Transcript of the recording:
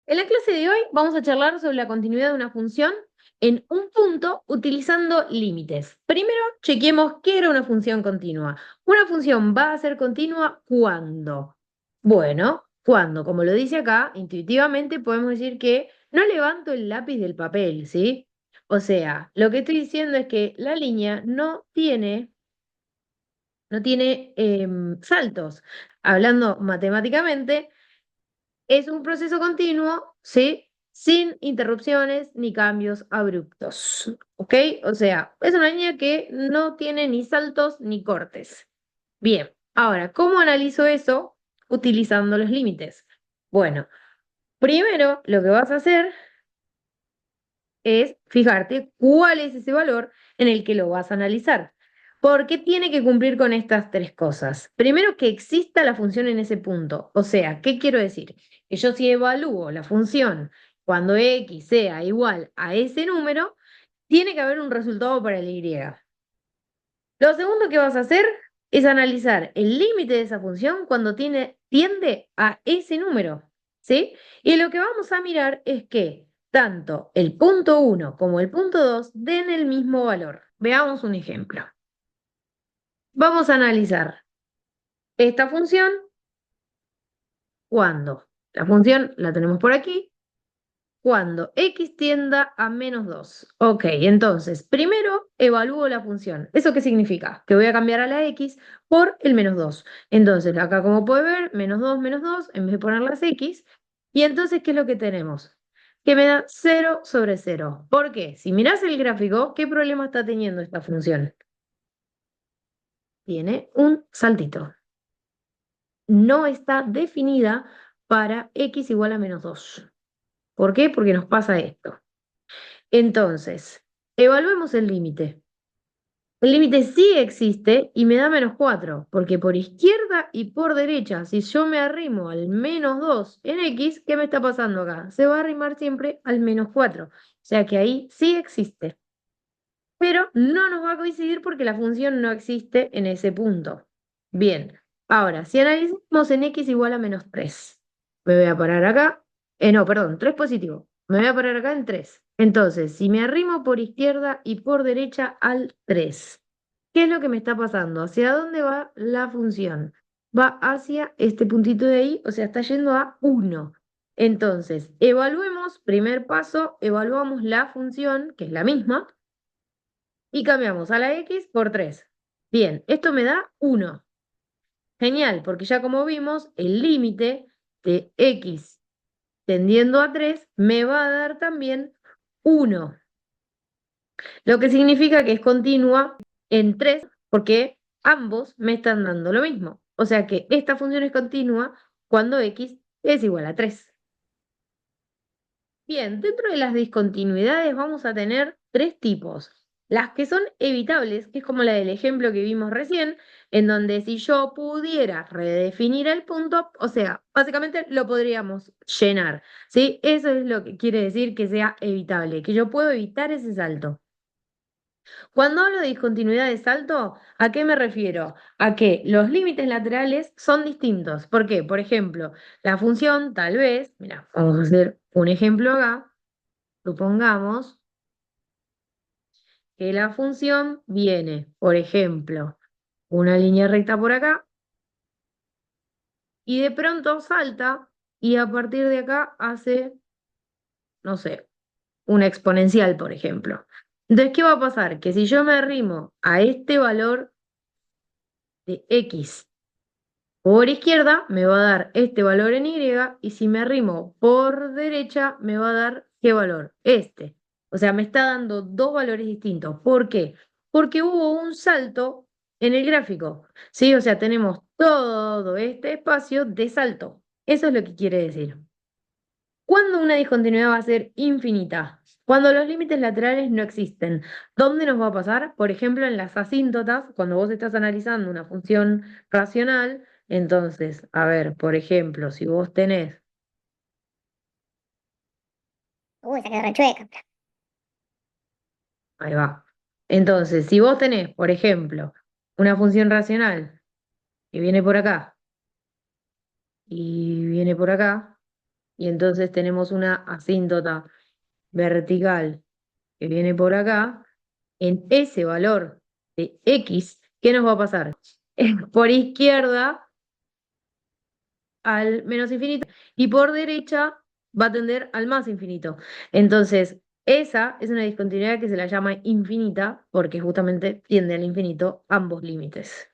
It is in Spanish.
En la clase de hoy vamos a charlar sobre la continuidad de una función en un punto utilizando límites. Primero, chequemos qué era una función continua. Una función va a ser continua cuando. Bueno, cuando, como lo dice acá, intuitivamente podemos decir que no levanto el lápiz del papel, ¿sí? O sea, lo que estoy diciendo es que la línea no tiene saltos. Hablando matemáticamente, es un proceso continuo, ¿sí? Sin interrupciones ni cambios abruptos, ¿ok? O sea, es una línea que no tiene ni saltos ni cortes. Bien, ahora, ¿cómo analizo eso utilizando los límites? Bueno, primero lo que vas a hacer es fijarte cuál es ese valor en el que lo vas a analizar. Porque tiene que cumplir con estas tres cosas. Primero, que exista la función en ese punto. O sea, ¿qué quiero decir? Que yo si evalúo la función cuando x sea igual a ese número, tiene que haber un resultado para el y. Lo segundo que vas a hacer es analizar el límite de esa función cuando tiende a ese número, ¿sí? Y lo que vamos a mirar es que tanto el punto uno como el punto 2 den el mismo valor. Veamos un ejemplo. Vamos a analizar esta función cuando la función la tenemos por aquí, cuando x tienda a -2. Ok, entonces, primero evalúo la función. ¿Eso qué significa? Que voy a cambiar a la x por el -2. Entonces, acá como puede ver, menos 2, en vez de poner las x. Y entonces, ¿qué es lo que tenemos? Que me da 0/0. ¿Por qué? Si mirás el gráfico, ¿qué problema está teniendo esta función? Tiene un saltito. No está definida para x igual a -2. ¿Por qué? Porque nos pasa esto. Entonces, evaluemos el límite. El límite sí existe y me da -4, porque por izquierda y por derecha, si yo me arrimo al -2 en x, ¿qué me está pasando acá? Se va a arrimar siempre al -4. O sea que ahí sí existe. Pero no nos va a coincidir porque la función no existe en ese punto. Bien, ahora, si analizamos en x igual a -3, me voy a parar acá. No, perdón, 3 positivo. Me voy a parar acá en 3. Entonces, si me arrimo por izquierda y por derecha al 3, ¿qué es lo que me está pasando? ¿Hacia dónde va la función? Va hacia este puntito de ahí, o sea, está yendo a 1. Entonces, evaluemos, primer paso, evaluamos la función, que es la misma, y cambiamos a la x por 3. Bien, esto me da 1. Genial, porque ya como vimos, el límite de x tendiendo a 3 me va a dar también 1, lo que significa que es continua en 3 porque ambos me están dando lo mismo. O sea que esta función es continua cuando x es igual a 3. Bien, dentro de las discontinuidades vamos a tener tres tipos. Las que son evitables, que es como la del ejemplo que vimos recién, en donde si yo pudiera redefinir el punto, o sea, básicamente lo podríamos llenar, ¿sí? Eso es lo que quiere decir que sea evitable, que yo puedo evitar ese salto. Cuando hablo de discontinuidad de salto, ¿a qué me refiero? A que los límites laterales son distintos. ¿Por qué? Por ejemplo, la función tal vez, mira, vamos a hacer un ejemplo acá. Supongamos que la función viene, por ejemplo, una línea recta por acá y de pronto salta y a partir de acá hace, no sé, una exponencial, por ejemplo. Entonces, ¿qué va a pasar? Que si yo me arrimo a este valor de x por izquierda, me va a dar este valor en y, y si me arrimo por derecha, me va a dar ¿qué valor? Este. O sea, me está dando dos valores distintos. ¿Por qué? Porque hubo un salto en el gráfico, ¿sí? O sea, tenemos todo este espacio de salto. Eso es lo que quiere decir. ¿Cuándo una discontinuidad va a ser infinita? Cuando los límites laterales no existen. ¿Dónde nos va a pasar? Por ejemplo, en las asíntotas, cuando vos estás analizando una función racional, entonces, a ver, por ejemplo, si vos tenés, Uy, esa quedó re chueca. ahí va. Entonces, si vos tenés, por ejemplo, una función racional que viene por acá y viene por acá, y entonces tenemos una asíntota vertical que viene por acá, en ese valor de x, ¿qué nos va a pasar? Por izquierda al menos infinito y por derecha va a tender al más infinito. Entonces, esa es una discontinuidad que se la llama infinita porque justamente tiende al infinito ambos límites.